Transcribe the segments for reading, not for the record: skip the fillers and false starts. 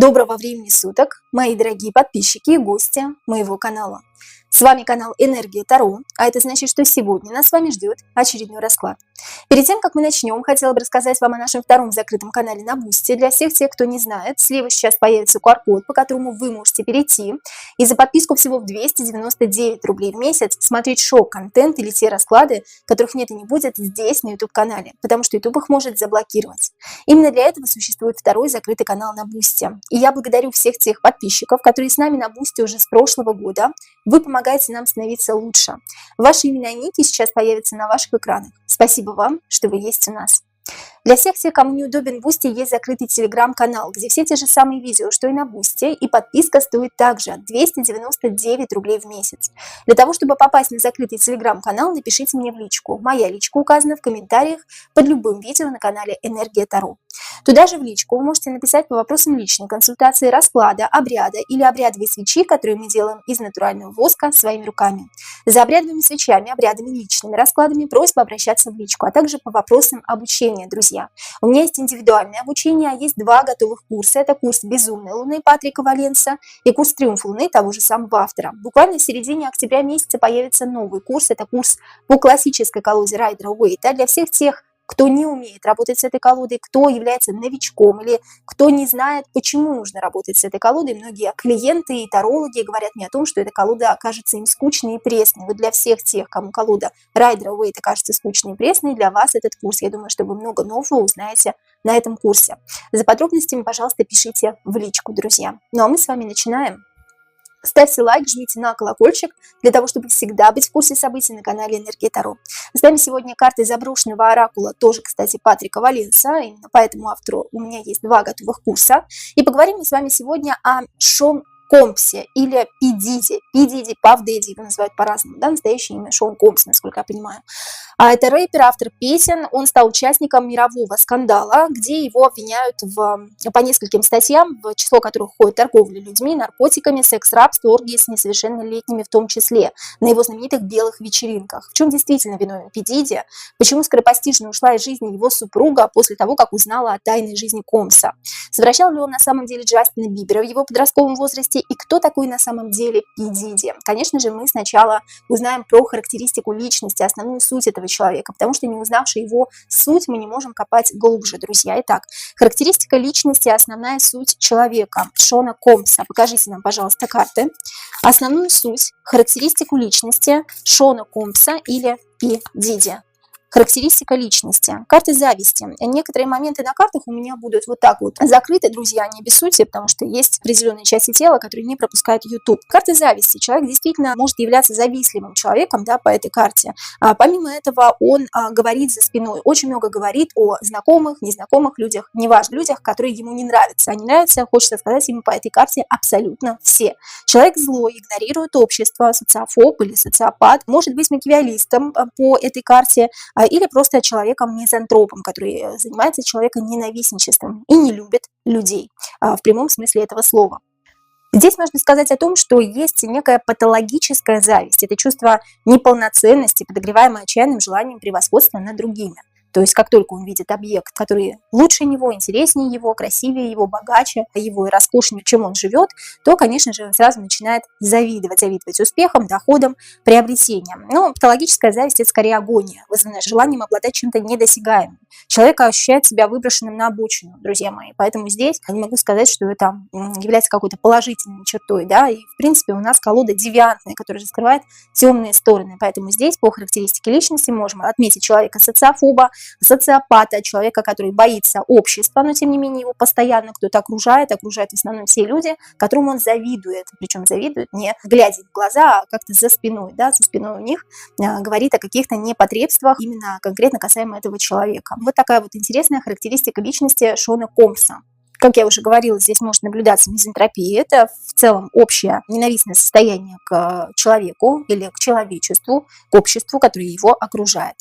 Доброго времени суток, мои дорогие подписчики и гости моего канала. С вами канал Энергия Таро, а это значит, что сегодня нас с вами ждет очередной расклад. Перед тем, как мы начнем, хотела бы рассказать вам о нашем втором закрытом канале на Бусти. Для всех тех, кто не знает, слева сейчас появится QR-код, по которому вы можете перейти и за подписку всего в 299 рублей в месяц смотреть шоу-контент или те расклады, которых нет и не будет здесь, на YouTube-канале, потому что YouTube их может заблокировать. Именно для этого существует второй закрытый канал на Бусти. И я благодарю всех тех подписчиков, которые с нами на Бусти уже с прошлого года. Вы помогаете нам становиться лучше. Ваши имена и ники сейчас появятся на ваших экранах. Спасибо вам, что вы есть у нас. Для всех тех, кому неудобен Бусти, есть закрытый телеграм-канал, где все те же самые видео, что и на Бусти, и подписка стоит также 299 рублей в месяц. Для того, чтобы попасть на закрытый телеграм-канал, напишите мне в личку. Моя личка указана в комментариях под любым видео на канале Энергия Таро. Туда же в личку вы можете написать по вопросам личной консультации, расклада, обряда или обрядовой свечи, которые мы делаем из натурального воска своими руками. За обрядовыми свечами, обрядами, личными раскладами просьба обращаться в личку, а также по вопросам обучения, друзья. У меня есть индивидуальное обучение, а есть два готовых курса. Это курс «Безумной Луны» Патрика Валенса и курс «Триумф Луны» того же самого автора. Буквально в середине октября месяца появится новый курс. Это курс по классической колоде Райдера-Уэйта для всех тех, кто не умеет работать с этой колодой, кто является новичком или кто не знает, почему нужно работать с этой колодой. Многие клиенты и тарологи говорят мне о том, что эта колода окажется им скучной и пресной. Вот для всех тех, кому колода Райдера-Уэйта кажется скучной и пресной, для вас этот курс. Я думаю, что вы много нового узнаете на этом курсе. За подробностями, пожалуйста, пишите в личку, друзья. Ну а мы с вами начинаем. Ставьте лайк, жмите на колокольчик, для того, чтобы всегда быть в курсе событий на канале Энергия Таро. С нами сегодня карты заброшенного оракула, тоже, кстати, Патрика Валенса. Именно по этому автору у меня есть два готовых курса. И поговорим мы с вами сегодня о Шон Компсе или Пи Диди, Паф Дэдди, его называют по-разному, да, настоящее имя Шон Компс, насколько я понимаю. Это рэпер, автор песен, он стал участником мирового скандала, где его обвиняют по нескольким статьям, в число которых входит торговля людьми, наркотиками, секс-рабство, оргии с несовершеннолетними в том числе, на его знаменитых белых вечеринках. В чем действительно виновен Пи Диди? Почему скоропостижно ушла из жизни его супруга после того, как узнала о тайной жизни Компса? Совращал ли он на самом деле Джастина Бибера в его подростковом возрасте? И кто такой на самом деле Пи Диди? Конечно же, мы сначала узнаем про характеристику личности, основную суть этого человека, потому что не узнавши его суть, мы не можем копать глубже, друзья. Итак, характеристика личности, основная суть человека Шона Компса. Покажите нам, пожалуйста, карты. Основную суть, характеристику личности Шона Компса или Пи Диди. Характеристика личности. Карты зависти. Некоторые моменты на картах у меня будут вот так вот закрыты, друзья, не обессудьте, потому что есть определенные части тела, которые не пропускают YouTube. Карты зависти. Человек действительно может являться завистливым человеком, да, по этой карте. Помимо этого, он говорит за спиной, очень много говорит о знакомых, незнакомых людях, неважно, людях, которые ему не нравятся. А не нравятся, хочется сказать, ему по этой карте абсолютно все. Человек злой, игнорирует общество, социофоб или социопат, может быть макиавеллистом по этой карте, или просто человеком-мизантропом, который занимается человеконенавистничеством и не любит людей в прямом смысле этого слова. Здесь можно сказать о том, что есть некая патологическая зависть. Это чувство неполноценности, подогреваемое отчаянным желанием превосходства над другими. То есть, как только он видит объект, который лучше него, интереснее его, красивее его, богаче его и роскошнее, чем он живет, то, конечно же, сразу начинает завидовать успехам, доходам, приобретениям. Но патологическая зависть – это скорее агония, вызванная желанием обладать чем-то недосягаемым. Человек ощущает себя выброшенным на обочину, друзья мои. Поэтому здесь я не могу сказать, что это является какой-то положительной чертой, да, и, в принципе, у нас колода девиантная, которая раскрывает темные стороны. Поэтому здесь по характеристике личности можем отметить человека социофоба, социопата, человека, который боится общества, но тем не менее его постоянно кто-то окружает в основном все люди, которым он завидует, причем завидует не глядя в глаза, а как-то за спиной, да, за спиной у них говорит о каких-то непотребствах, именно конкретно касаемо этого человека. Вот такая вот интересная характеристика личности Шона Компса. Как я уже говорила, здесь может наблюдаться мизантропия. Это в целом общее ненавистное состояние к человеку или к человечеству, к обществу, которое его окружает.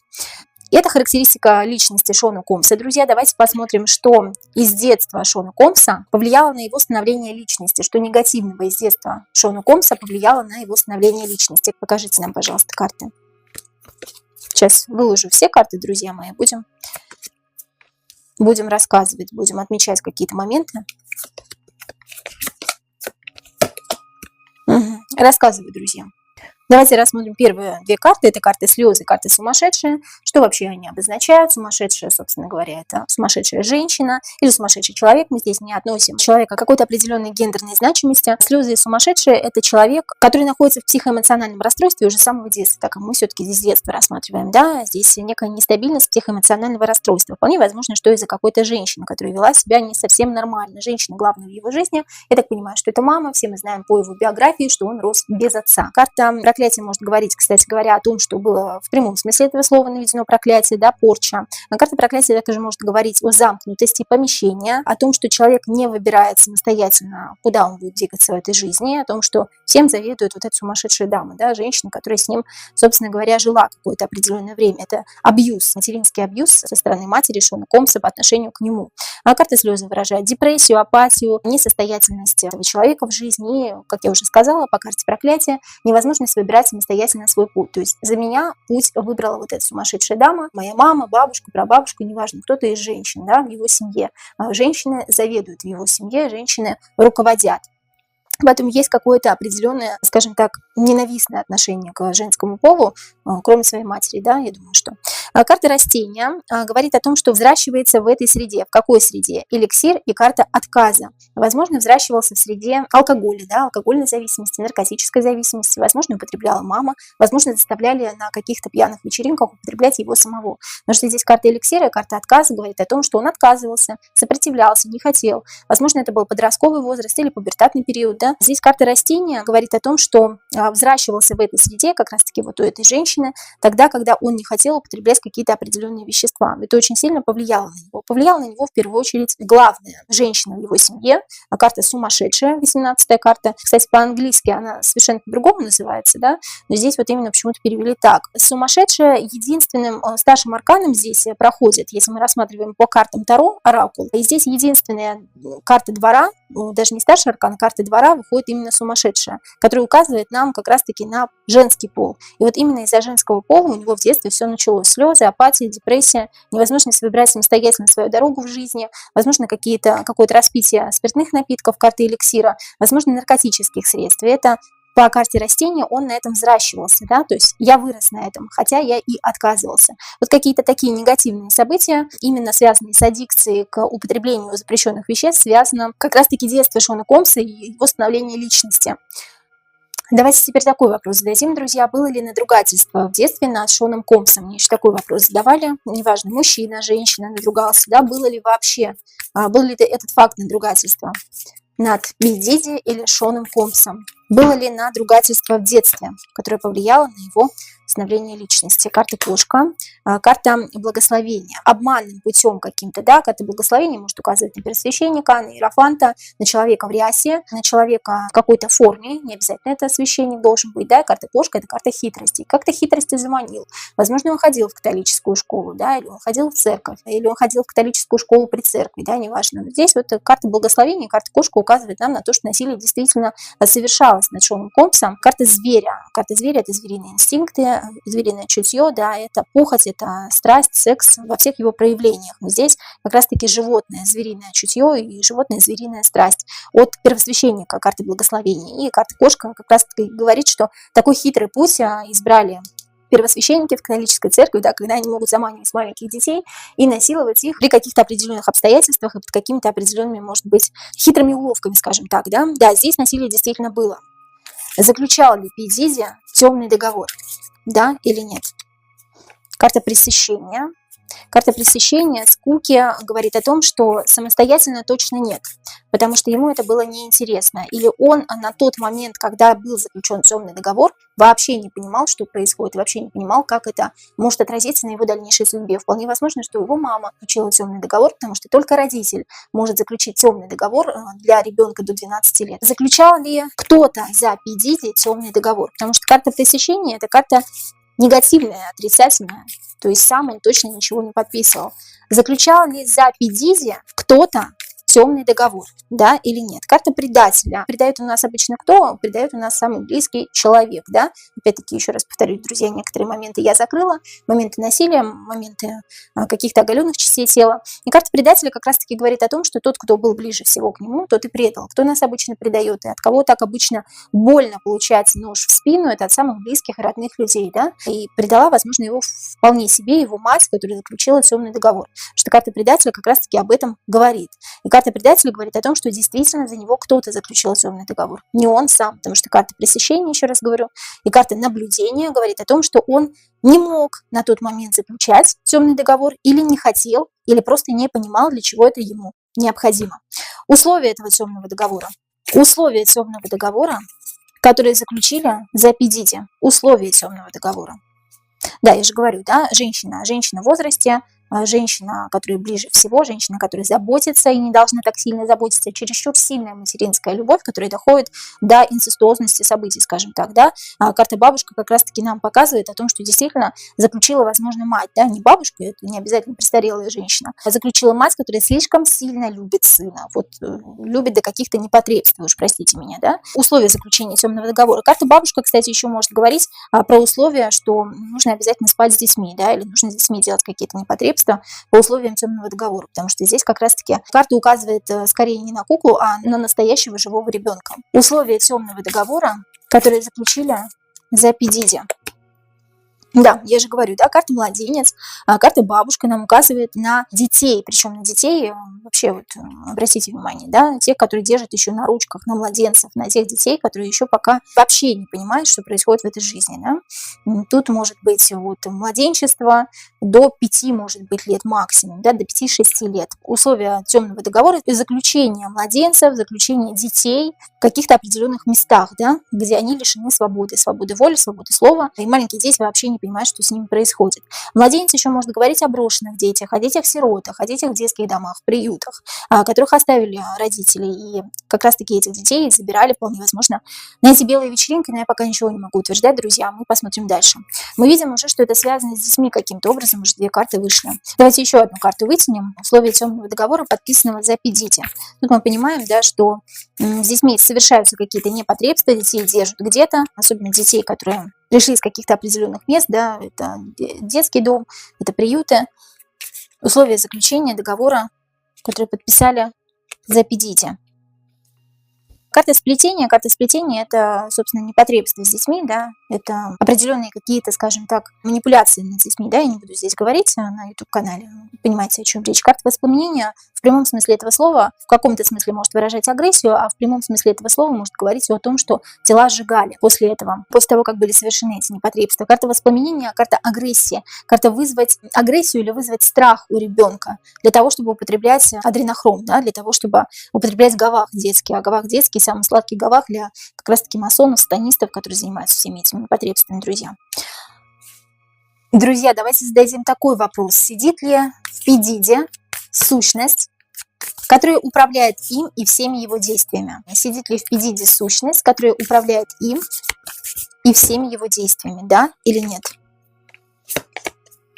И это характеристика личности Шона Компса. Друзья, давайте посмотрим, что из детства Шона Компса повлияло на его становление личности, что негативного из детства Шона Компса повлияло на его становление личности. Покажите нам, пожалуйста, карты. Сейчас выложу все карты, друзья мои, будем рассказывать, будем отмечать какие-то моменты. Рассказываю, друзья. Давайте рассмотрим первые две карты. Это карты слезы, карты сумасшедшие. Что вообще они обозначают? Сумасшедшая, собственно говоря, это сумасшедшая женщина или сумасшедший человек. Мы здесь не относим человека к какой-то определенной гендерной значимости. Слезы и сумасшедшие – это человек, который находится в психоэмоциональном расстройстве уже с самого детства, так как мы все-таки здесь детство рассматриваем. Да? Здесь некая нестабильность психоэмоционального расстройства. Вполне возможно, что из-за какой-то женщины, которая вела себя не совсем нормально. Женщина главная в его жизни. Я так понимаю, что это мама. Все мы знаем по его биографии, что он рос без отца. Карта проклятие может говорить, кстати говоря, о том, что было в прямом смысле этого слова наведено проклятие, да, порча. А карта проклятия также может говорить о замкнутости помещения, о том, что человек не выбирает самостоятельно, куда он будет двигаться в этой жизни, о том, что всем заведует вот эта сумасшедшая дама, да, женщина, которая с ним, собственно говоря, жила какое-то определенное время. Это абьюз, материнский абьюз со стороны матери Шона Комса по отношению к нему. А карта слезы выражает депрессию, апатию, несостоятельность этого человека в жизни. И, как я уже сказала, по карте проклятия невозможность выбирать самостоятельно свой путь. То есть за меня путь выбрала вот эта сумасшедшая дама, моя мама, бабушка, прабабушка, неважно, кто-то из женщин, да, в его семье. Женщины заведуют в его семье, женщины руководят. Поэтому есть какое-то определенное, скажем так, ненавистное отношение к женскому полу, кроме своей матери, да, я думаю, что. Карта растения говорит о том, что взращивается в этой среде. В какой среде? Эликсир и карта отказа. Возможно, взращивался в среде алкоголя, да, алкогольной зависимости, наркотической зависимости. Возможно, употребляла мама. Возможно, заставляли на каких-то пьяных вечеринках употреблять его самого. Потому что здесь карта эликсира и карта отказа говорит о том, что он отказывался, сопротивлялся, не хотел. Возможно, это был подростковый возраст или пубертатный период, да. Здесь карта растения говорит о том, что взращивался в этой среде, как раз-таки вот у этой женщины, тогда, когда он не хотел употреблять какие-то определенные вещества. Это очень сильно повлияло на него. Повлияло на него в первую очередь главная женщина в его семье, карта сумасшедшая, 18-я карта. Кстати, по-английски она совершенно по-другому называется, да, но здесь вот именно почему-то перевели так. Сумасшедшая единственным старшим арканом здесь проходит, если мы рассматриваем по картам Таро, оракул, и здесь единственная карта двора, даже не старший аркан, а карта двора выходит именно сумасшедшая, которая указывает нам как раз-таки на женский пол. И вот именно из-за женского пола у него в детстве все началось. Слезы, апатия, депрессия, невозможность выбирать самостоятельно свою дорогу в жизни, возможно, какое-то распитие спиртных напитков, карты эликсира, возможно, наркотических средств. И это по карте растения он на этом взращивался, да, то есть я вырос на этом, хотя я и отказывался. Вот какие-то такие негативные события, именно связанные с аддикцией к употреблению запрещенных веществ, связано как раз-таки детство Шона Комса и его становление личности. Давайте теперь такой вопрос зададим, друзья. Было ли надругательство в детстве над Шоном Комсом? Мне еще такой вопрос задавали. Неважно, мужчина, женщина надругался, да, было ли вообще, был ли этот факт надругательства над Бигдиди или Шоном Комсом? Было ли надругательство в детстве, которое повлияло на его становление личности? Карта кошка, карта благословения. Обманным путем каким-то, да, карта благословения может указывать на первосвященника, на иерофанта, на человека в рясе, на человека в какой-то форме, не обязательно это священник должен быть, да, карта кошка – это карта хитрости. Как-то хитрости заманил. Возможно, он ходил в католическую школу, да, или он ходил в церковь, или он ходил в католическую школу при церкви, да, неважно. Но здесь вот карта благословения, карта кошка указывает нам на то, что насилие действительно совершалось над Шоном Комсом. Карта зверя. Карта зверя – это звериные инстинкты, звериное чутье, да, это похоть, это страсть, секс во всех его проявлениях. Но здесь как раз-таки животное, звериное чутье и животное, звериная страсть. От первосвященника карты благословения. И карта кошка как раз-таки говорит, что такой хитрый путь избрали первосвященники в католической церкви, да, когда они могут заманивать маленьких детей и насиловать их при каких-то определенных обстоятельствах и под какими-то определенными, может быть, хитрыми уловками, скажем так, да. Да, здесь насилие действительно было. Заключал ли Пи Диди темный договор? Да или нет? Карта пресыщения. Карта пресыщения, скуки говорит о том, что самостоятельно точно нет, потому что ему это было неинтересно. Или он на тот момент, когда был заключен темный договор, вообще не понимал, что происходит, вообще не понимал, как это может отразиться на его дальнейшей судьбе. Вполне возможно, что его мама заключила темный договор, потому что только родитель может заключить темный договор для ребенка до 12 лет. Заключал ли кто-то за Пи Диди темный договор? Потому что карта пресыщения – это карта негативная, отрицательная. То есть сам он точно ничего не подписывал. Заключал ли за Пи Диди кто-то темный договор, да или нет. Карта предателя. Предает у нас обычно кто? Предает у нас самый близкий человек, да. Опять-таки, еще раз повторюсь, друзья, некоторые моменты я закрыла, моменты насилия, моменты каких-то оголенных частей тела. И карта предателя как раз-таки говорит о том, что тот, кто был ближе всего к нему, тот и предал. Кто нас обычно предает, и от кого так обычно больно получать нож в спину, это от самых близких и родных людей, да. И предала, возможно, его вполне себе его мать, которая заключила темный договор. Что карта предателя как раз-таки об этом говорит. И карта предателя говорит о том, что действительно за него кто-то заключил темный договор. Не он сам, потому что карта пресыщения, еще раз говорю, и карта наблюдения говорит о том, что он не мог на тот момент заключать темный договор или не хотел, или просто не понимал, для чего это ему необходимо. Условия этого темного договора. Условия темного договора, которые заключили за P. Diddy. Условия темного договора. Да, я же говорю, да, женщина в возрасте, женщина, которая ближе всего, женщина, которая заботится и не должна так сильно заботиться, чересчур сильная материнская любовь, которая доходит до инцестуозности событий, скажем так, да. Карта бабушка как раз-таки нам показывает о том, что действительно заключила, возможно, мать, да, не бабушка, это не обязательно престарелая женщина, а заключила мать, которая слишком сильно любит сына, вот любит до каких-то непотребств, уж простите меня, да. Условия заключения темного договора. Карта бабушка, кстати, еще может говорить про условия, что нужно обязательно спать с детьми, да, или нужно с детьми делать какие-то непотребства по условиям темного договора, потому что здесь как раз-таки карта указывает скорее не на куклу, а на настоящего живого ребенка. Условия темного договора, которые заключили за P. Diddy. Да, я же говорю, да, карта младенец, карта бабушка нам указывает на детей, причем на детей, вообще вот обратите внимание, да, тех, которые держат еще на ручках, на младенцев, на тех детей, которые еще пока вообще не понимают, что происходит в этой жизни, да. Тут может быть вот младенчество до 5, может быть, лет максимум, да, до 5-6 лет. Условия темного договора – заключение младенцев, заключение детей в каких-то определенных местах, да, где они лишены свободы, свободы воли, свободы слова, и маленькие дети вообще не понимают, что с ними происходит. Младенец еще может говорить о брошенных детях, о детях-сиротах, о детях в детских домах, в приютах, которых оставили родители, и как раз-таки этих детей забирали, вполне возможно, на эти белые вечеринки, но я пока ничего не могу утверждать, друзья, мы посмотрим дальше. Мы видим уже, что это связано с детьми каким-то образом, уже 2 карты вышли. Давайте еще одну карту вытянем. Условия темного договора, подписанного за P. Diddy. Тут мы понимаем, да, что с детьми совершаются какие-то непотребства, детей держат где-то, особенно детей, которые пришли из каких-то определенных мест, да, это детский дом, это приюты. Условия заключения договора, которые подписали за P. Diddy. Карта сплетения – это, собственно, непотребство с детьми, да, это определенные какие-то, скажем так, манипуляции над детьми, да, я не буду здесь говорить на YouTube-канале, понимаете, о чем речь. Карта воспламенения в прямом смысле этого слова, в каком-то смысле может выражать агрессию, а в прямом смысле этого слова может говорить о том, что тела сжигали после этого, после того, как были совершены эти непотребства. Карта воспламенения – карта агрессии, карта вызвать агрессию или вызвать страх у ребенка для того, чтобы употреблять адренохром, да, для того, чтобы употреблять гавах детский, а гавах детский самый сладкий гавах для как раз-таки масонов, сатанистов, которые занимаются всеми этими непотребствами, друзья. Друзья, давайте зададим такой вопрос. Сидит ли в P. Diddy сущность, которая управляет им и всеми его действиями? Сидит ли в P. Diddy сущность, которая управляет им и всеми его действиями, да или нет?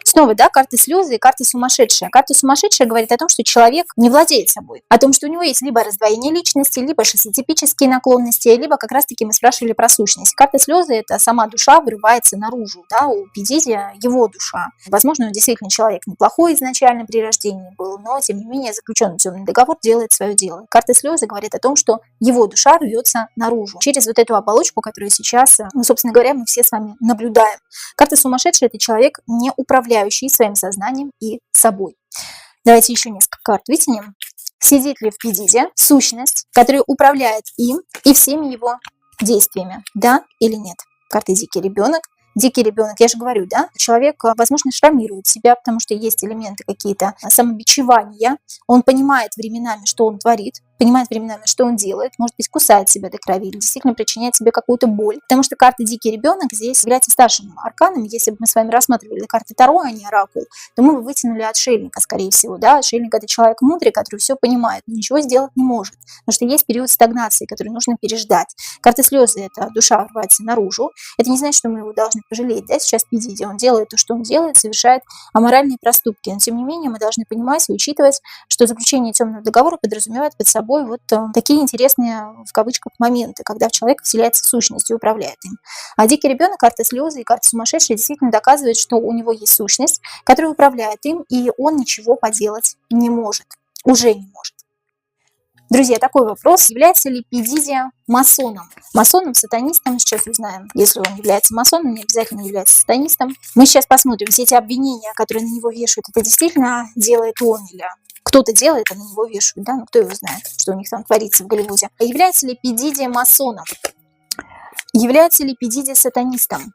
Снова, да, карты слезы и карта сумасшедшая. Карта сумасшедшая говорит о том, что человек не владеет собой, о том, что у него есть либо раздвоение личности, либо шизотипические наклонности, либо как раз-таки мы спрашивали про сущность. Карта слезы – это сама душа вырывается наружу, да, у P. Diddy его душа. Возможно, он действительно человек неплохой изначально при рождении был, но, тем не менее, заключенный темный договор делает свое дело. Карта слезы говорит о том, что его душа рвется наружу через вот эту оболочку, которую сейчас, ну, собственно говоря, мы все с вами наблюдаем. Карта сумасшедшая – это человек, не управляющий своим сознанием и собой. Давайте еще несколько карт вытянем. Сидит ли в P. Diddy сущность, которая управляет им и всеми его действиями, да или нет? Карта дикий ребенок. Дикий ребенок, я же говорю, да, человек, возможно, шрамирует себя, потому что есть элементы какие-то самобичевания. Он понимает временами, что он творит, понимает временами, что он делает, может быть, кусает себя до крови или действительно причиняет себе какую-то боль. Потому что карта «Дикий ребенок» здесь является старшим арканом. Если бы мы с вами рассматривали карты Таро, а не оракул, то мы бы вытянули отшельника, скорее всего. Да? Отшельник – это человек мудрый, который все понимает, но ничего сделать не может. Потому что есть период стагнации, который нужно переждать. Карта слезы – это душа врывается наружу. Это не значит, что мы его должны пожалеть. Да? Сейчас Пидиди, он делает то, что он делает, совершает аморальные проступки. Но тем не менее мы должны понимать и учитывать, что заключение темного договора подразумевает под собой вот такие интересные, в кавычках, моменты, когда в человека вселяется сущность и управляет им. А дикий ребенок, карта слезы и карта сумасшедшая действительно доказывает, что у него есть сущность, которая управляет им, и он ничего поделать не может, уже не может. Друзья, такой вопрос. Является ли Пидиди масоном? Масоном, сатанистом, сейчас узнаем. Если он является масоном, не обязательно является сатанистом. Мы сейчас посмотрим, все эти обвинения, которые на него вешают, это действительно делает он или кто-то делает, а на него вешают, да? Ну, кто его знает, что у них там творится в Голливуде. Является ли Пидиди масоном? Является ли Пидиди сатанистом?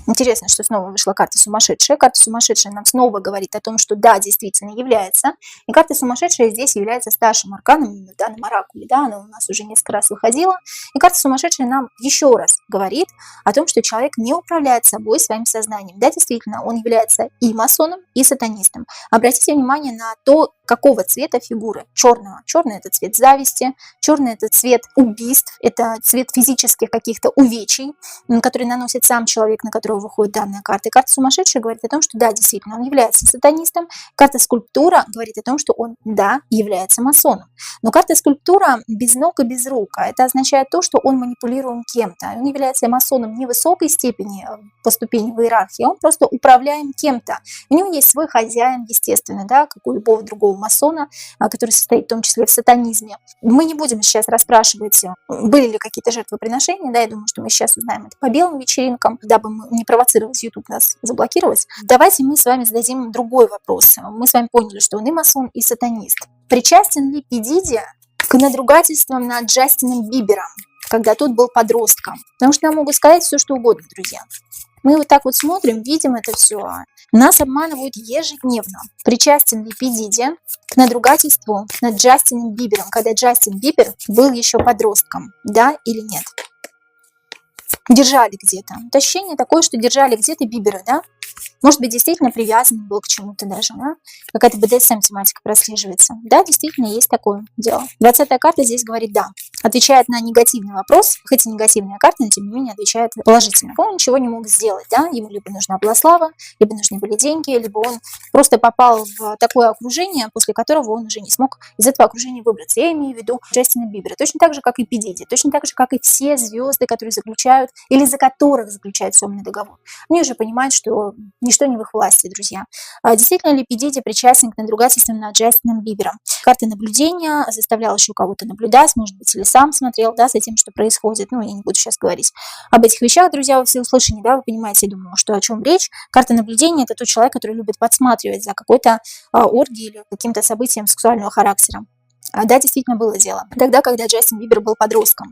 Интересно, что снова вышла карта сумасшедшая. Карта сумасшедшая нам снова говорит о том, что да, действительно является. И карта сумасшедшая здесь является старшим арканом в данном оракуле. Да, она у нас уже несколько раз выходила. И карта сумасшедшая нам еще раз говорит о том, что человек не управляет собой, своим сознанием. Да, действительно, он является и масоном, и сатанистом. Обратите внимание на то, какого цвета фигуры. Черного. Черный – это цвет зависти, черный – это цвет убийств, это цвет физических каких-то увечий, которые наносит сам человек, на которого выходит данная карта. И карта сумасшедшая говорит о том, что да, действительно, он является сатанистом. Карта скульптура говорит о том, что он, да, является масоном. Но карта скульптура без ног и без рук. А это означает то, что он манипулируем кем-то. Он является масоном не высокой степени по ступени в иерархии, он просто управляем кем-то. У него есть свой хозяин, естественно, да, как у любого другого масона, который состоит в том числе в сатанизме. Мы не будем сейчас расспрашивать, были ли какие-то жертвоприношения, да, я думаю, что мы сейчас узнаем это по белым вечеринкам, дабы не провоцировать YouTube нас заблокировать. Давайте мы с вами зададим другой вопрос. Мы с вами поняли, что он и масон, и сатанист. Причастен ли Пидиди к надругательствам над Джастином Бибером, когда тот был подростком? Потому что нам могут сказать все, что угодно, друзья. Мы вот так вот смотрим, видим это все. Нас обманывают ежедневно. Причастен ли Пидиди к надругательству над Джастином Бибером, когда Джастин Бибер был еще подростком? Да или нет? Держали где-то. Вот ощущение такое, что держали где-то Бибера, да? Может быть, действительно привязан был к чему-то даже, да? Какая-то БДСМ-тематика прослеживается. Да, действительно, есть такое дело. 20-я карта здесь говорит «да». Отвечает на негативный вопрос, хоть и негативная карта, но тем не менее отвечает положительно. Он ничего не мог сделать, да? Ему либо нужна была слава, либо нужны были деньги, либо он просто попал в такое окружение, после которого он уже не смог из этого окружения выбраться. Я имею в виду Джастина Бибера. Точно так же, как и Пидиди, точно так же, как и все звезды, которые заключают или за которых заключают темный договор. Они уже понимают, что ничто не в их власти, друзья. Действительно ли Пидиди причастен к надругательствам над Джастином Бибером? Карта наблюдения заставляла еще кого-то наблюдать, может быть, или сам смотрел, да, за тем, что происходит. Ну, я не буду сейчас говорить об этих вещах, друзья, во всеуслышание, да, вы понимаете, я думаю, что о чем речь. Карта наблюдения – это тот человек, который любит подсматривать за какой-то оргией или каким-то событием сексуального характера. Да, действительно было дело. Тогда, когда Джастин Бибер был подростком.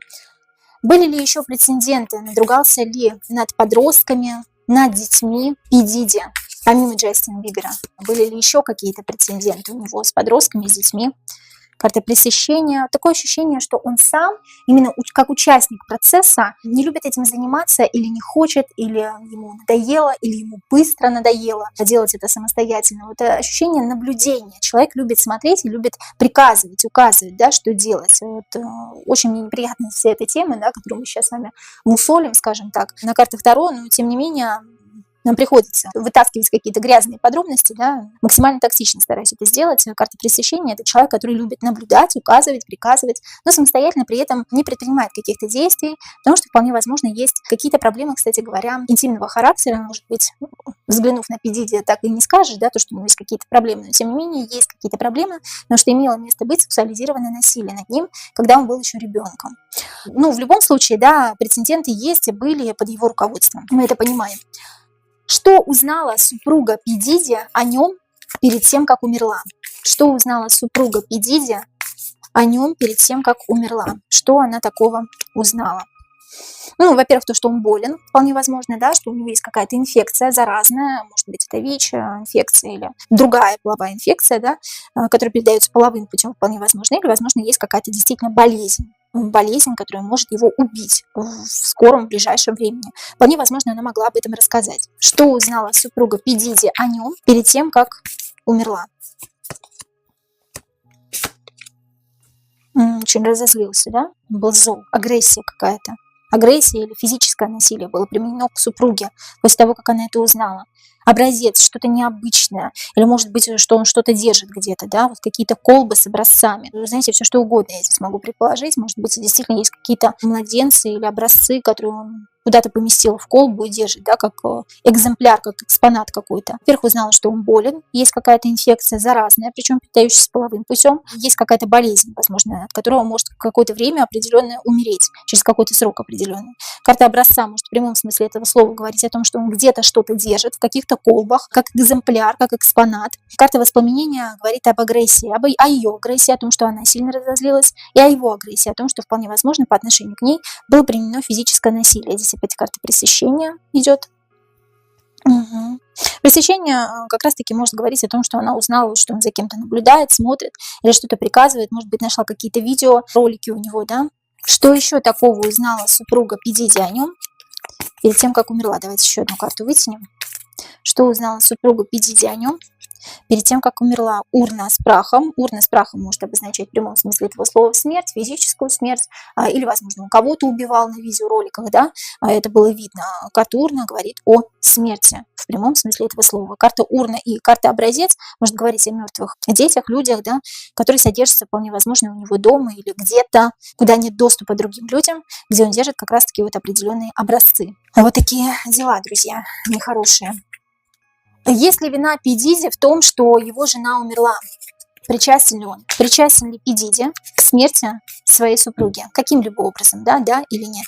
Были ли еще прецеденты? Надругался ли над подростками, над детьми Пидиди, помимо Джастина Бибера? Были ли еще какие-то прецеденты у него с подростками, с детьми? Карта пресыщения. Такое ощущение, что он сам, именно как участник процесса, не любит этим заниматься или не хочет, или ему надоело, или ему быстро надоело делать это самостоятельно. Вот это ощущение наблюдения. Человек любит смотреть и любит приказывать, указывать, да, что делать. Вот, очень мне неприятны все этой темы, да, которую мы сейчас с вами мусолим, скажем так, на картах Таро, но тем не менее нам приходится вытаскивать какие-то грязные подробности, да, максимально тактично стараюсь это сделать. Карта пресыщения – это человек, который любит наблюдать, указывать, приказывать, но самостоятельно при этом не предпринимает каких-то действий, потому что вполне возможно есть какие-то проблемы, кстати говоря, интимного характера. Может быть, взглянув на Пидиди, так и не скажешь, да, то, что у него есть какие-то проблемы, но тем не менее есть какие-то проблемы, потому что имело место быть сексуализированное насилие над ним, когда он был еще ребенком. Ну, в любом случае, да, прецеденты есть и были под его руководством, мы это понимаем. Что узнала супруга Пидиди о нем перед тем, как умерла? Что узнала супруга Пидиди о нем перед тем, как умерла? Что она такого узнала? Ну, во-первых, то, что он болен, вполне возможно, да, что у него есть какая-то инфекция заразная, может быть, это ВИЧ-инфекция или другая половая инфекция, да, которая передается половым путем, вполне возможно, или, возможно, есть какая-то действительно болезнь, которая может его убить в скором, ближайшем времени. Вполне возможно, она могла об этом рассказать. Что узнала супруга Пи Диди о нем перед тем, как умерла? Очень разозлился, да? Был зол, агрессия какая-то. Агрессия или физическое насилие было применено к супруге после того, как она это узнала. Образец, что-то необычное, или может быть, что он что-то держит где-то, да, вот какие-то колбы с образцами. Вы знаете, все что угодно я здесь могу предположить. Может быть, действительно есть какие-то младенцы или образцы, которые он куда-то поместил в колбу и держит, да, как экземпляр, как экспонат какой-то. Во-первых, узнала, что он болен, есть какая-то инфекция заразная, причем передающаяся половым путем, есть какая-то болезнь, возможно, от которого может какое-то время определенное умереть, через какой-то срок определенный. Карта образца может в прямом смысле этого слова говорить о том, что он где-то что-то держит, в каких-то колбах, как экземпляр, как экспонат. Карта воспламенения говорит об агрессии, о ее агрессии, о том, что она сильно разозлилась, и о его агрессии, о том, что вполне возможно по отношению к ней было применено физическое насилие. Здесь опять карта пресыщения идет. Угу. Пресыщение как раз-таки может говорить о том, что она узнала, что он за кем-то наблюдает, смотрит или что-то приказывает, может быть, нашла какие-то видео, ролики у него, да. Что еще такого узнала супруга Пи Диди о нем перед тем, как умерла? Давайте еще одну карту вытянем. Что узнала супруга Пи Диди о нем перед тем, как умерла? Урна с прахом. Урна с прахом может обозначать в прямом смысле этого слова смерть, физическую смерть, или, возможно, он кого-то убивал на видеороликах, да, это было видно. Карта урна говорит о смерти в прямом смысле этого слова. Карта урна и карта образец может говорить о мертвых детях, людях, да, которые содержатся, вполне возможно, у него дома или где-то, куда нет доступа другим людям, где он держит как раз-таки вот определенные образцы. Вот такие дела, друзья, нехорошие. Есть ли вина Пи Диди в том, что его жена умерла? Причастен ли он? Причастен ли Пи Диди к смерти своей супруги? Каким-либо образом, да или нет?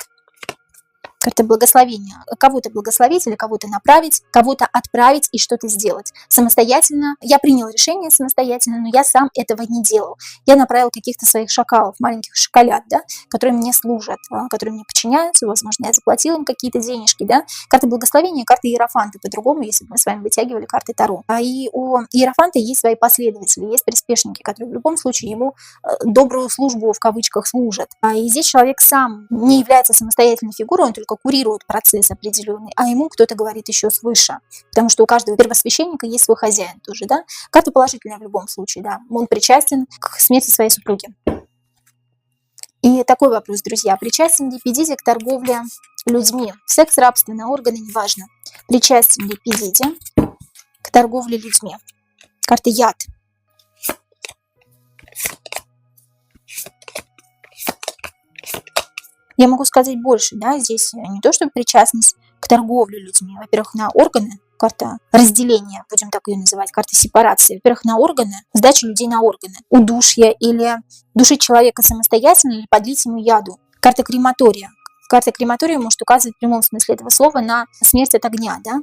Карта благословения. Кого-то благословить или кого-то направить, кого-то отправить и что-то сделать. Самостоятельно. Я принял решение самостоятельно, но я сам этого не делал. Я направил каких-то своих шакалов, маленьких шоколят, да, которые мне служат, которые мне подчиняются. Возможно, я заплатил им какие-то денежки. Да. Карта благословения, карта иерофанта по-другому, если бы мы с вами вытягивали карты Таро. И у иерофанта есть свои последователи, есть приспешники, которые в любом случае ему добрую службу в кавычках служат. И здесь человек сам не является самостоятельной фигурой, он только курирует процесс определенный, а ему кто-то говорит еще свыше, потому что у каждого первосвященника есть свой хозяин тоже, да. Карта положительная в любом случае, да, он причастен к смерти своей супруги. И такой вопрос, друзья, причастен ли Пи Диди к торговле людьми? Секс, рабство, на органы, неважно. Причастен ли Пи Диди к торговле людьми? Карта яд. Я могу сказать больше, да, здесь не то, что причастность к торговле людьми, во-первых, на органы, карта разделения, будем так ее называть, карта сепарации, во-первых, на органы, сдача людей на органы, удушье или душить человека самостоятельно или подлить ему яду, карта крематория. Карта крематория может указывать в прямом смысле этого слова на смерть от огня, да,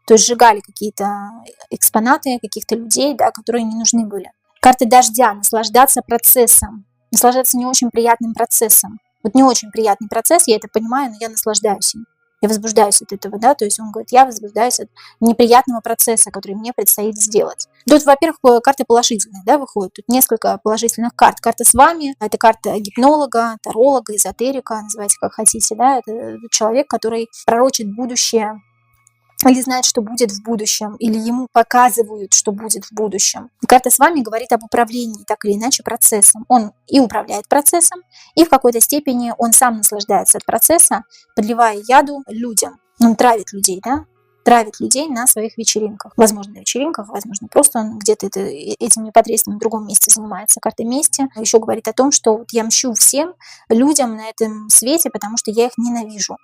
то есть сжигали какие-то экспонаты каких-то людей, да, которые не нужны были. Карта дождя, наслаждаться процессом, наслаждаться не очень приятным процессом. Вот не очень приятный процесс, я это понимаю, но я наслаждаюсь им. Я возбуждаюсь от этого, да, то есть он говорит, я возбуждаюсь от неприятного процесса, который мне предстоит сделать. Тут, во-первых, карты положительные, да, выходят. Тут несколько положительных карт. Карта с вами, это карта гипнолога, таролога, эзотерика, называйте как хотите, да, это человек, который пророчит будущее, или знает, что будет в будущем, или ему показывают, что будет в будущем. Карта с вами говорит об управлении, так или иначе, процессом. Он и управляет процессом, и в какой-то степени он сам наслаждается от процесса, подливая яду людям. Он травит людей, да? Травит людей на своих вечеринках. Возможно, на вечеринках, возможно, просто он где-то этим непосредственно в другом месте занимается. Карта мести еще говорит о том, что вот я мщу всем людям на этом свете, потому что я их ненавижу.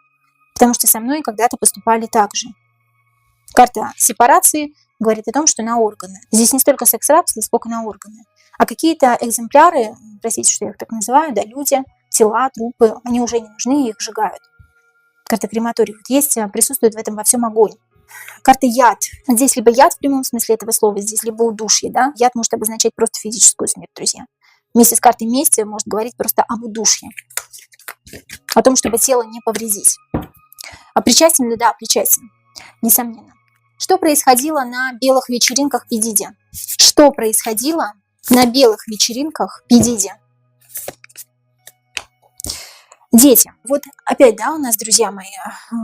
Потому что со мной когда-то поступали так же. Карта сепарации говорит о том, что на органы. Здесь не столько секс-рабство, сколько на органы. А какие-то экземпляры, простите, что я их так называю, да, люди, тела, трупы, они уже не нужны, их сжигают. Карта крематория. Вот есть, присутствует в этом во всем огонь. Карта яд. Здесь либо яд в прямом смысле этого слова, здесь либо удушье, да. Яд может обозначать просто физическую смерть, друзья. Вместе с картой мести может говорить просто об удушье. о том, чтобы тело не повредить. А причастен ли? Да, причастен, несомненно. Что происходило на белых вечеринках Пи Диди? Что происходило на белых вечеринках Пи Диди? Дети. Вот опять, да, у нас, друзья мои,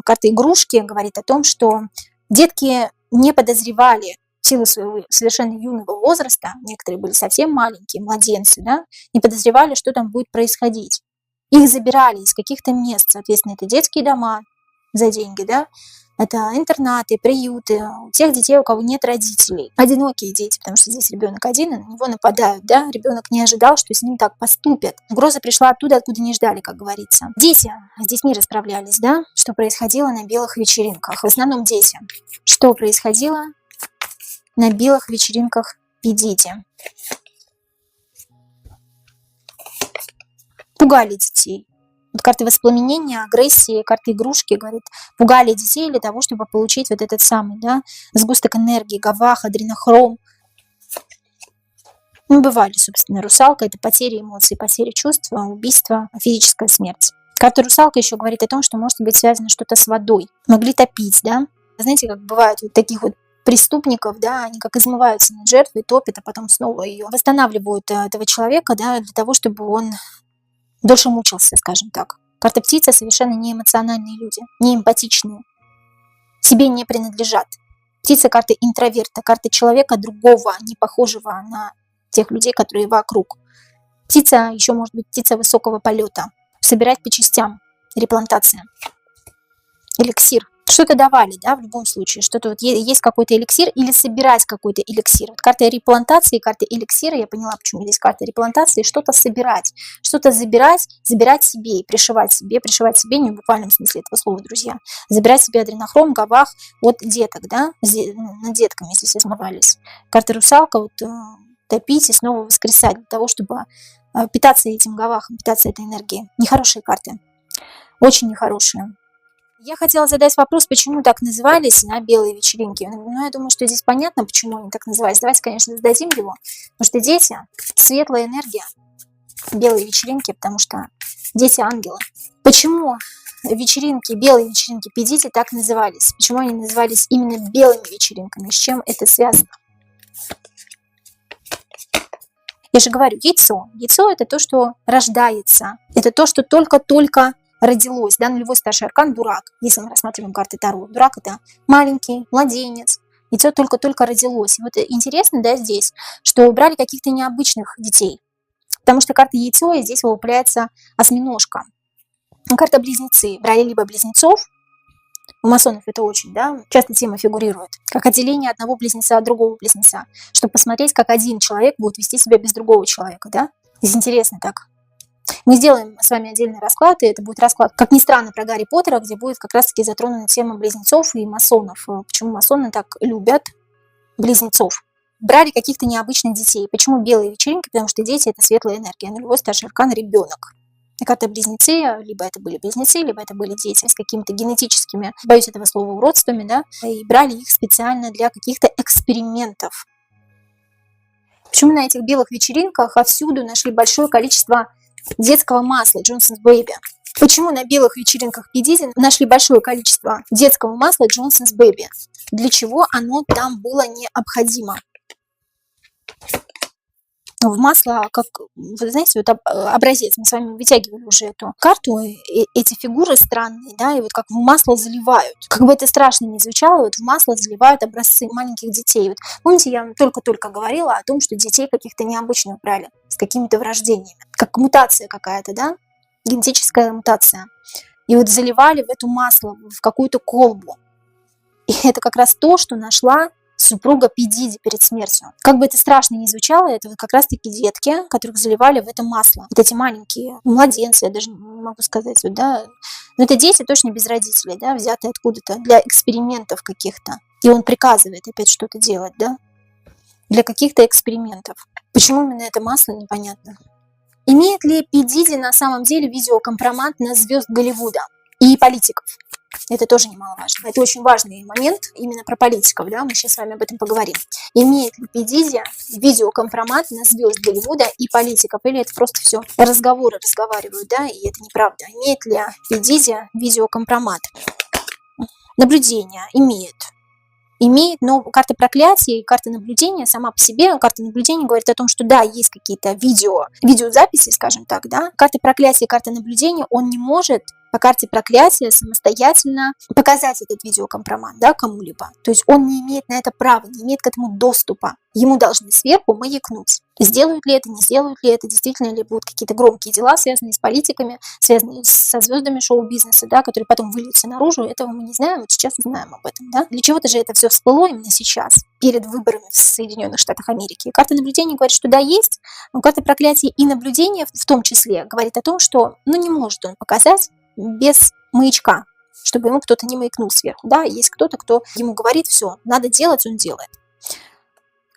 карта игрушки говорит о том, что детки не подозревали в силу своего совершенно юного возраста, некоторые были совсем маленькие, младенцы, да, не подозревали, что там будет происходить. Их забирали из каких-то мест, соответственно, это детские дома за деньги, да, это интернаты, приюты, у тех детей, у кого нет родителей. Одинокие дети, потому что здесь ребенок один, и на него нападают, да, ребенок не ожидал, что с ним так поступят. Угроза пришла оттуда, откуда не ждали, как говорится. Дети с детьми расправлялись, да, что происходило на белых вечеринках, в основном дети. Что происходило на белых вечеринках Пи Диди? Пугали детей. Вот карты воспламенения, агрессии, карты игрушки, говорит, пугали детей для того, чтобы получить вот этот самый, да, сгусток энергии, гавах, адренохром. Ну, бывали, собственно, русалка — это потеря эмоций, потеря чувств, убийство, физическая смерть. Карта русалка еще говорит о том, что может быть связано что-то с водой. Могли топить, да. Знаете, как бывает вот таких вот преступников, да, они как измываются над жертвой, топят, а потом снова ее восстанавливают, этого человека, да, для того, чтобы он дольше мучился, скажем так. Карта птица — совершенно не эмоциональные люди, не эмпатичные, себе не принадлежат. Птица — карта интроверта, карта человека другого, не похожего на тех людей, которые вокруг. Птица еще может быть птица высокого полета. Собирать по частям, реплантация, эликсир. Что-то давали, да, в любом случае, что-то вот есть какой-то эликсир или собирать какой-то эликсир. Вот карта реплантации, карта эликсира, я поняла, почему здесь карта реплантации, что-то собирать, что-то забирать, забирать себе и пришивать себе, не в буквальном смысле этого слова, друзья, забирать себе адренохром, гавах от деток, да, над детками здесь измывались. Карта русалка, вот топить и снова воскресать для того, чтобы питаться этим гавахом, питаться этой энергией. Нехорошие карты, очень нехорошие. Я хотела задать вопрос, почему так назывались на белые вечеринки. Ну, я думаю, что здесь понятно, почему они так назывались. Давайте, конечно, зададим его. Потому что дети — светлая энергия, белые вечеринки, потому что дети — ангелы. Почему вечеринки, белые вечеринки Пи Диди так назывались? Почему они назывались именно белыми вечеринками? С чем это связано? Я же говорю, яйцо. Яйцо — это то, что рождается. Это то, что только-только родилось, да, нулевой старший аркан — дурак, если мы рассматриваем карты Таро. Дурак — это маленький, младенец, яйцо только-только родилось. И вот интересно, да, здесь, что брали каких-то необычных детей, потому что карта яйцо, и здесь вылупляется осьминожка. Карта близнецы. Брали либо близнецов, у масонов это очень, да, часто тема фигурирует, как отделение одного близнеца от другого близнеца, чтобы посмотреть, как один человек будет вести себя без другого человека, да. Здесь интересно так. Мы сделаем с вами отдельный расклад, и это будет расклад, как ни странно, про Гарри Поттера, где будет как раз-таки затронута тема близнецов и масонов. Почему масоны так любят близнецов? Брали каких-то необычных детей. Почему белые вечеринки? Потому что дети — это светлая энергия, нулевой старший аркан — ребенок. И как-то близнецы, либо это были близнецы, либо это были дети с какими-то генетическими, боюсь этого слова, уродствами, да, и брали их специально для каких-то экспериментов. Почему на этих белых вечеринках повсюду нашли большое количество детского масла Johnson's Baby? Почему на белых вечеринках Пи Диди нашли большое количество детского масла Johnson's Baby? Для чего оно там было необходимо? В масло, как, вы знаете, вот образец, мы с вами вытягивали уже эту карту, эти фигуры странные, да, и вот как в масло заливают. Как бы это страшно ни звучало, вот в масло заливают образцы маленьких детей. Вот помните, я вам только-только говорила о том, что детей каких-то необычных брали, с какими-то врождениями, как мутация какая-то, да, генетическая мутация. И вот заливали в это масло, в какую-то колбу. И это как раз то, что нашла супруга Пи Диди перед смертью. Как бы это страшно ни звучало, это вот как раз-таки детки, которых заливали в это масло. Вот эти маленькие младенцы, я даже не могу сказать, вот, да. Но это дети точно без родителей, да, взятые откуда-то для экспериментов каких-то. И он приказывает опять что-то делать, да, для каких-то экспериментов. Почему именно это масло, непонятно. Имеет ли Пи Диди на самом деле видеокомпромат на звезд Голливуда и политиков? Это тоже немаловажно. Это очень важный момент именно про политиков, да, мы сейчас с вами об этом поговорим. Имеет ли P. Diddy видеокомпромат на звезд Голливуда и политиков, или это просто все разговоры разговаривают, да, и это неправда. Имеет ли P. Diddy видеокомпромат? Наблюдение имеет, но карта проклятия и карта наблюдения сама по себе, карта наблюдения говорит о том, что да, есть какие-то видеозаписи, скажем так, да. Карта проклятия и карта наблюдения, он не может по карте проклятия самостоятельно показать этот видеокомпромат, да, кому-либо. То есть он не имеет на это права, не имеет к этому доступа. Ему должны сверху маякнуть. Сделают ли это, не сделают ли это, действительно ли будут какие-то громкие дела, связанные с политиками, связанные со звездами шоу-бизнеса, да, которые потом выльются наружу. Этого мы не знаем, вот сейчас узнаем об этом. Да. Для чего-то же это все всплыло именно сейчас, перед выборами в Соединенных Штатах Америки. Карта наблюдения говорит, что да, есть, но карта проклятия и наблюдения в том числе говорит о том, что не может он показать без маячка, чтобы ему кто-то не маякнул сверху. Да, есть кто-то, кто ему говорит, все, надо делать, он делает.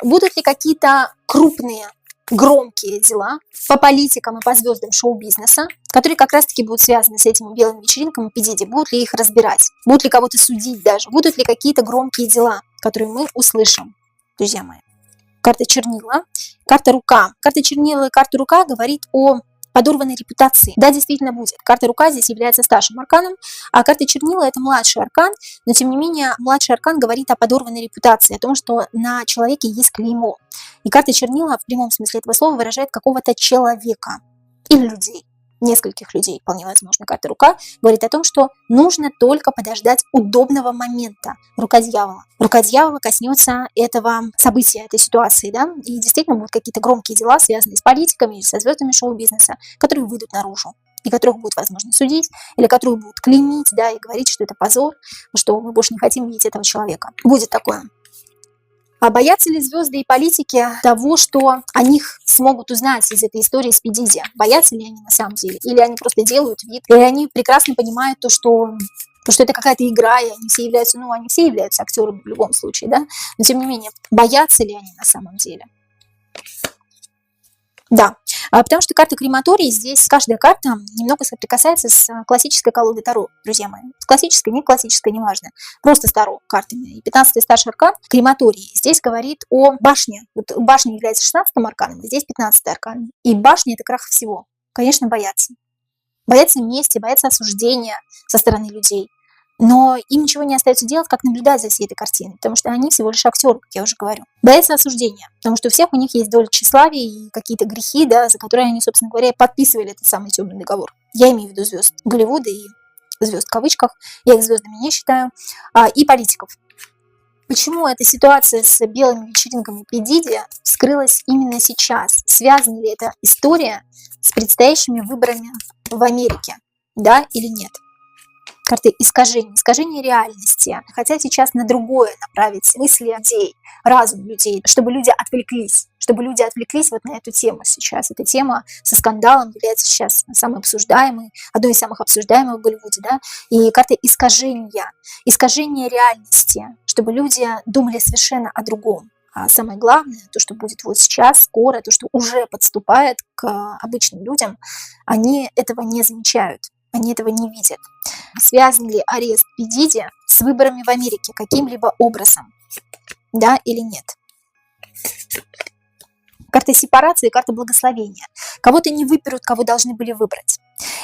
Будут ли какие-то крупные, громкие дела по политикам и по звездам шоу-бизнеса, которые как раз-таки будут связаны с этими белыми вечеринками P. Diddy? Будут ли их разбирать? Будут ли кого-то судить даже? Будут ли какие-то громкие дела, которые мы услышим, друзья мои? Карта чернила, карта рука. Карта чернила и карта рука говорит о подорванной репутации. Да, действительно будет. Карта рука здесь является старшим арканом, а карта чернила это младший аркан, но тем не менее младший аркан говорит о подорванной репутации, о том, что на человеке есть клеймо. И карта чернила в прямом смысле этого слова выражает какого-то человека или людей. Нескольких людей, вполне возможно. Карта рука говорит о том, что нужно только подождать удобного момента. Рука дьявола. Рука дьявола коснется этого события, этой ситуации, да, и действительно будут какие-то громкие дела, связанные с политиками или со звездами шоу-бизнеса, которые выйдут наружу, и которых будет возможно судить, или которых будут клеймить, да, и говорить, что это позор, что мы больше не хотим видеть этого человека. Будет такое. А боятся ли звезды и политики того, что о них смогут узнать из этой истории с P. Diddy? Боятся ли они на самом деле? Или они просто делают вид? Или они прекрасно понимают то, что это какая-то игра, и они все являются актерами в любом случае, да? Но тем не менее, боятся ли они на самом деле? Да, потому что карта крематорий, здесь каждая карта немного соприкасается с классической колодой Таро, друзья мои. С классической, не классической, неважно. Просто с Таро картами. И 15-й старший аркан крематорий здесь говорит о башне. Вот башня является 16-м арканом, а здесь 15-й аркан. И башня это крах всего. Конечно, боятся. Боятся мести, боятся осуждения со стороны людей. Но им ничего не остается делать, как наблюдать за всей этой картиной, потому что они всего лишь актеры, как я уже говорю. Боятся осуждения, потому что у всех у них есть доля тщеславия и какие-то грехи, да, за которые они, собственно говоря, подписывали этот самый темный договор. Я имею в виду звезд Голливуда и звезд в кавычках, я их звездами не считаю, и политиков. Почему эта ситуация с белыми вечеринками P. Diddy вскрылась именно сейчас? Связана ли эта история с предстоящими выборами в Америке, да или нет? Карты искажение реальности. Хотят сейчас на другое направить мысли людей, разум людей, чтобы люди отвлеклись вот на эту тему сейчас. Эта тема со скандалом является сейчас одной из самых обсуждаемых в Голливуде, да, и карта искажение реальности, чтобы люди думали совершенно о другом. А самое главное, то, что будет вот сейчас, скоро, то, что уже подступает к обычным людям, они этого не замечают. Они этого не видят. Связан ли арест P. Diddy с выборами в Америке каким-либо образом? Да или нет? Карта сепарации, карта благословения. Кого-то не выберут, кого должны были выбрать.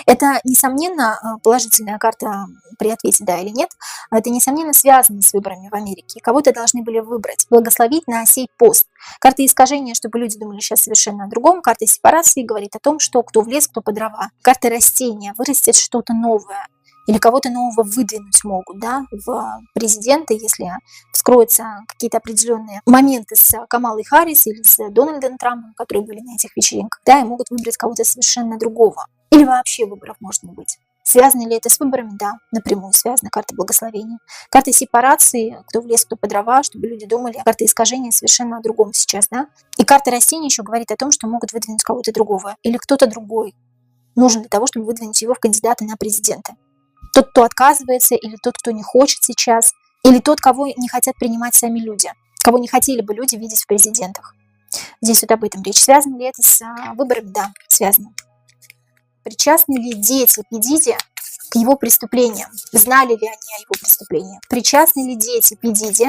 Это, несомненно, положительная карта при ответе «да» или «нет». Это, несомненно, связано с выборами в Америке. Кого-то должны были выбрать, благословить на сей пост. Карта искажения, чтобы люди думали сейчас совершенно о другом. Карта сепарации говорит о том, что кто в лес, кто по дрова. Карта растения, вырастет что-то новое. Или кого-то нового выдвинуть могут, да, в президенты, если вскроются какие-то определенные моменты с Камалой Харрис или с Дональдом Трампом, которые были на этих вечеринках, да, и могут выбрать кого-то совершенно другого. Или вообще выборов может не быть. Связано ли это с выборами? Да, напрямую связана карта благословения. Карта сепарации, кто в лес, кто по дрова, чтобы люди думали. Карта искажения совершенно о другом сейчас, да. И карта растений еще говорит о том, что могут выдвинуть кого-то другого. Или кто-то другой нужен для того, чтобы выдвинуть его в кандидаты на президента. Тот, кто отказывается, или тот, кто не хочет сейчас, или тот, кого не хотят принимать сами люди, кого не хотели бы люди видеть в президентах. Здесь вот об этом речь. Связано ли это с выборами? Да, связано. Причастны ли дети P. Diddy к его преступлениям? Знали ли они о его преступлениях? Причастны ли дети Пи Диди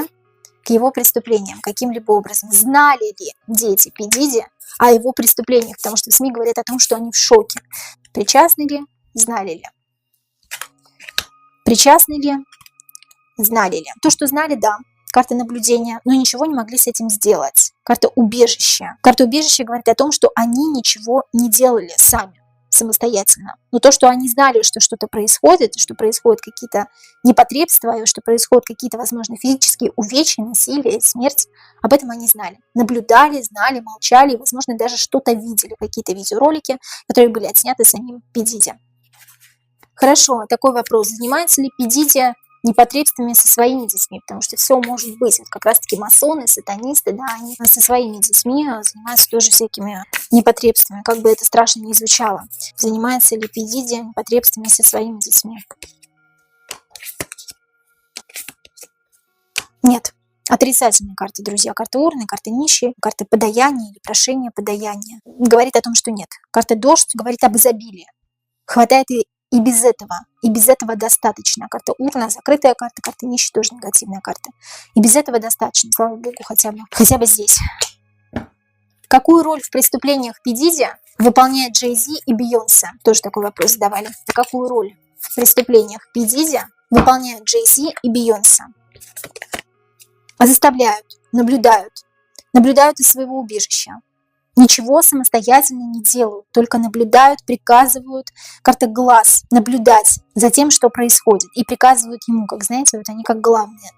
к его преступлениям каким-либо образом? Знали ли дети Пи Диди о его преступлениях? Потому что в СМИ говорят о том, что они в шоке. Причастны ли? Знали ли? Причастны ли? Знали ли? То, что знали, да. Карта наблюдения, но ничего не могли с этим сделать. Карта убежища. Карта убежища говорит о том, что они ничего не делали сами, самостоятельно. Но то, что они знали, что что-то происходит, что происходят какие-то непотребства, что происходят какие-то, возможно, физические увечья, насилие, смерть, об этом они знали. Наблюдали, знали, молчали, возможно, даже что-то видели, какие-то видеоролики, которые были отсняты самим Пи Диди. Хорошо, такой вопрос. Занимается ли Пи Диди непотребствами со своими детьми, потому что все может быть. Вот как раз-таки масоны, сатанисты, да, они со своими детьми занимаются тоже всякими непотребствами, как бы это страшно ни звучало. Занимается ли Пи Диди непотребствами со своими детьми? Нет. Отрицательные карты, друзья. Карта урны, карта нищие, карта подаяния или прошения подаяния. Говорит о том, что нет. Карта дождь говорит об изобилии. Хватает и без этого достаточно. Карта урна, закрытая карта, карта нищий, тоже негативная карта. И без этого достаточно, слава богу, хотя бы здесь. Какую роль в преступлениях Пи Диди выполняет Джей Зи и Бейонсе? Тоже такой вопрос задавали. Какую роль в преступлениях Пи Диди выполняют Джей Зи и Бейонсе? Заставляют, наблюдают из своего убежища. Ничего самостоятельно не делают, только наблюдают, приказывают, карта глаз, наблюдать за тем, что происходит. И приказывают ему, как знаете, вот они как главные.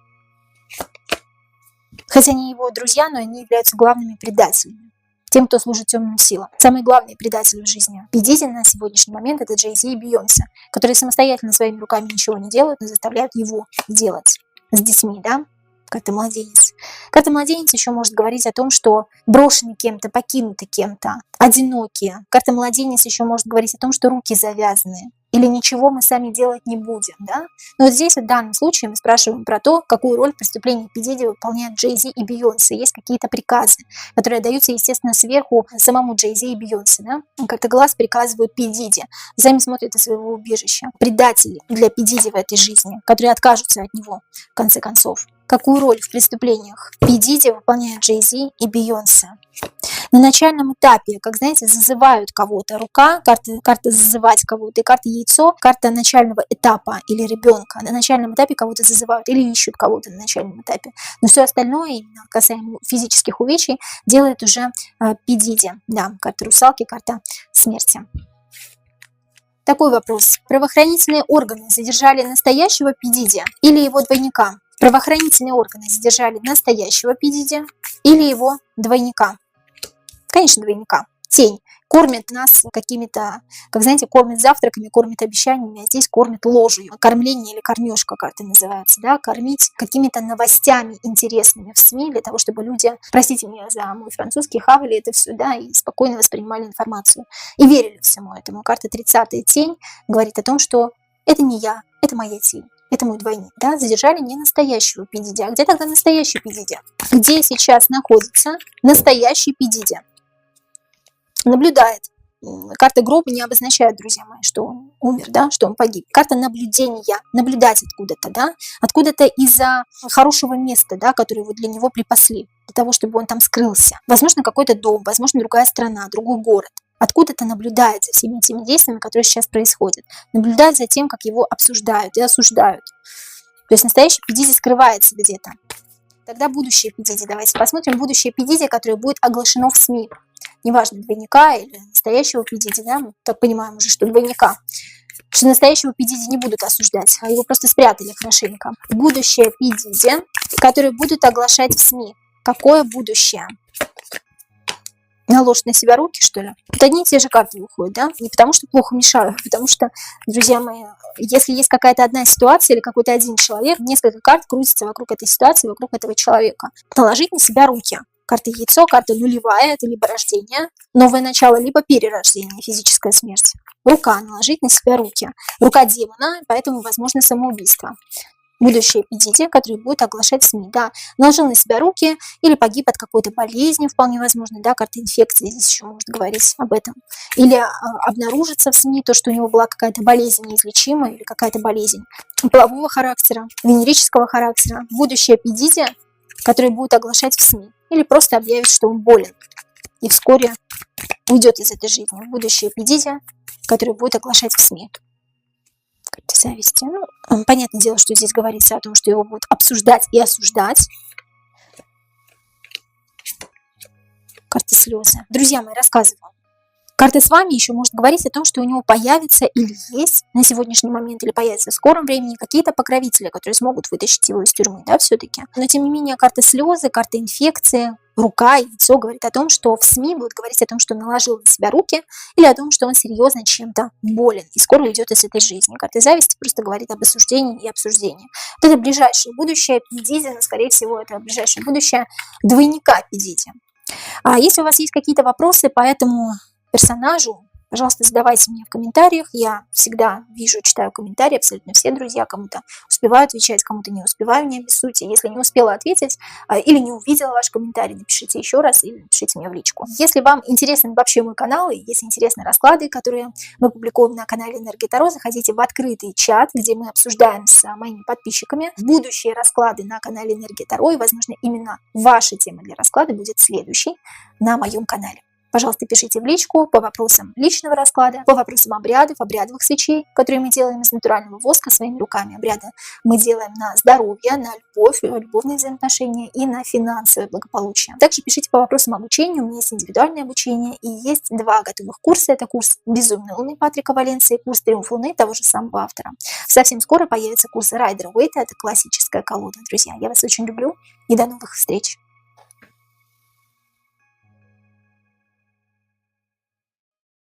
Хотя они его друзья, но они являются главными предателями. Тем, кто служит темным силам. Самые главные предатели в жизни Пи Диди на сегодняшний момент это Джей Зи и Бейонсе, которые самостоятельно своими руками ничего не делают, но заставляют его делать с детьми, да? Карта младенец. Карта младенец еще может говорить о том, что брошены кем-то, покинуты кем-то, одинокие. Карта младенец еще может говорить о том, что руки завязаны. Или ничего мы сами делать не будем, да? Но вот здесь, в данном случае, мы спрашиваем про то, какую роль в преступлении Пи Диди выполняют Джей Зи и Бейонсе. Есть какие-то приказы, которые даются, естественно, сверху самому Джей Зи и Бейонсе, да? Как-то глаз приказывают Пи Диди. Сами смотрят из своего убежища. Предатели для Пи Диди в этой жизни, которые откажутся от него, в конце концов. Какую роль в преступлениях Пи Диди выполняют Джей Зи и Бейонсе? На начальном этапе, как знаете, зазывают кого-то. Рука, карта зазывать кого-то, и карта яйцо, карта начального этапа или ребенка. На начальном этапе кого-то зазывают или ищут кого-то на начальном этапе. Но все остальное, именно касаемо физических увечий, делает уже Пи Диди. Да, карта русалки, карта смерти. Такой вопрос. Правоохранительные органы задержали настоящего Пи Диди или его двойника? Правоохранительные органы задержали настоящего Пи Диди или его двойника? Конечно, двойника. Тень. Кормит нас какими-то, как знаете, кормит завтраками, кормит обещаниями, а здесь кормит ложью. Кормление или кормежка, как это называется, да, кормить какими-то новостями интересными в СМИ для того, чтобы люди, простите меня за мой французский, хавали это все, да, и спокойно воспринимали информацию. И верили всему этому. Карта 30-я тень говорит о том, что это не я, это моя тень. Это мой двойник, да, задержали не настоящего Пи Диди. А где тогда настоящий Пи Диди? Где сейчас находится настоящий Пи Диди? Наблюдает. Карта гроба не обозначает, друзья мои, что он умер, да, что он погиб. Карта наблюдения, наблюдать откуда-то, да, откуда-то из-за хорошего места, да, которое его для него припасли, для того, чтобы он там скрылся. Возможно, какой-то дом, возможно, другая страна, другой город. Откуда-то наблюдает за всеми этими действиями, которые сейчас происходят. Наблюдает за тем, как его обсуждают и осуждают. То есть настоящий Пи Диди скрывается где-то. Тогда будущее Пи Диди. Давайте посмотрим будущее Пи Диди, которое будет оглашено в СМИ. Неважно, двойника или настоящего Пи Диди, да, мы так понимаем уже, что двойника. Что настоящего Пи Диди не будут осуждать, а его просто спрятали хорошенько. Будущее Пи Диди, которое будут оглашать в СМИ. Какое будущее? Наложить на себя руки, что ли? Вот одни и те же карты выходят, да? Не потому что плохо мешаю, а потому что, друзья мои, если есть какая-то одна ситуация или какой-то один человек, несколько карт крутится вокруг этой ситуации, вокруг этого человека. Наложить на себя руки. Карта яйцо, карта нулевая, это либо рождение, новое начало, либо перерождение, физическая смерть. Рука, наложить на себя руки. Рука демона, поэтому возможно самоубийство. будущее Пидити, который будет оглашать в СМИ, да, наложил на себя руки или погиб от какой-то болезни, вполне возможно, да, карта инфекции здесь еще может говорить об этом, или обнаружится в СМИ то, что у него была какая-то болезнь неизлечимая или какая-то болезнь полового характера, венерического характера, будущее Пидити, который будет оглашать в СМИ, или просто объявит, что он болен, и вскоре уйдет из этой жизни, будущее Пидити, который будет оглашать в СМИ. Карта зависти. Ну, понятное дело, что здесь говорится о том, что его будут обсуждать и осуждать. Карта слезы. Друзья мои, рассказываю. Карта с вами еще может говорить о том, что у него появится или есть на сегодняшний момент, или появится в скором времени какие-то покровители, которые смогут вытащить его из тюрьмы, да, все-таки. Но тем не менее, карта слезы, карта инфекции, рука и лицо говорит о том, что в СМИ будут говорить о том, что он наложил на себя руки, или о том, что он серьезно чем-то болен и скоро уйдет из этой жизни. Карта зависти просто говорит об осуждении и обсуждении. Вот это ближайшее будущее Пидити, но, скорее всего, это ближайшее будущее двойника Пидити. А если у вас есть какие-то вопросы по этому персонажу, пожалуйста, задавайте мне в комментариях. Я всегда вижу, читаю комментарии, абсолютно все друзья. Кому-то успеваю отвечать, кому-то не успеваю, не обессудьте. Если не успела ответить или не увидела ваш комментарий, напишите еще раз или напишите мне в личку. Если вам интересен вообще мой канал, и если интересны расклады, которые мы публикуем на канале Энергия Таро, заходите в открытый чат, где мы обсуждаем с моими подписчиками будущие расклады на канале Энергия Таро, и, возможно, именно ваша тема для расклада будет следующей на моем канале. Пожалуйста, пишите в личку по вопросам личного расклада, по вопросам обрядов, обрядовых свечей, которые мы делаем из натурального воска своими руками. Обряды мы делаем на здоровье, на любовь, любовные взаимоотношения и на финансовое благополучие. Также пишите по вопросам обучения. У меня есть индивидуальное обучение и есть 2 готовых курса. Это курс «Безумной Луны» Патрика Валенции и курс «Триумф Луны» того же самого автора. Совсем скоро появится курс Райдер Уэйта. Это классическая колода. Друзья, я вас очень люблю и до новых встреч!